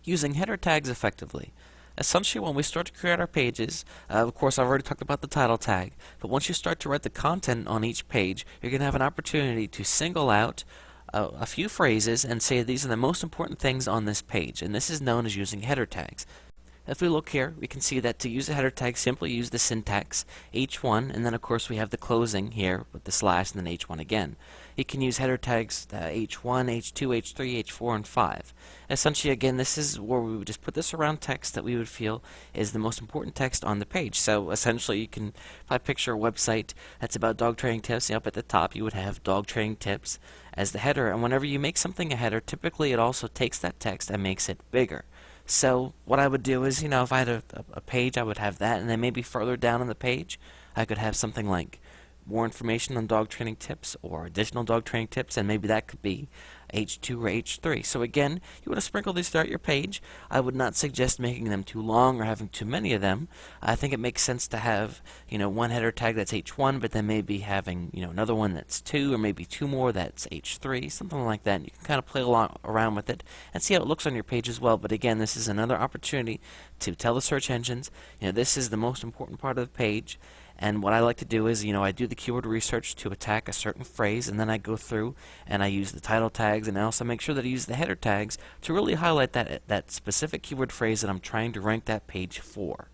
Using header tags effectively. Essentially, when we start to create our pages, of course, I've already talked about the title tag, but once you start to write the content on each page, you're going to have an opportunity to single out a few phrases and say these are the most important things on this page, and this is known as using header tags. If we look here, we can see that to use a header tag, simply use the syntax h1, and then of course we have the closing here with the slash and then h1 again. You can use header tags h1, h2, h3, h4, and 5. Essentially, again, this is where we would just put this around text that we would feel is the most important text on the page. So essentially, you can, if I picture a website that's about dog training tips, up at the top you would have dog training tips as the header, and whenever you make something a header, typically it also takes that text and makes it bigger. So what I would do is, if I had a page, I would have that, and then maybe further down on the page, I could have something like more information on dog training tips or additional dog training tips, and maybe that could be H2 or H3. So again, you want to sprinkle these throughout your page. I would not suggest making them too long or having too many of them. I think it makes sense to have, one header tag that's H1, but then maybe having, another one that's 2, or maybe 2 more that's H3, something like that. And you can kind of play around with it and see how it looks on your page as well. But again, this is another opportunity to tell the search engines, this is the most important part of the page. And what I like to do is, I do the keyword research to attack a certain phrase, and then I go through and I use the title tags, and I also make sure that I use the header tags to really highlight that specific keyword phrase that I'm trying to rank that page for.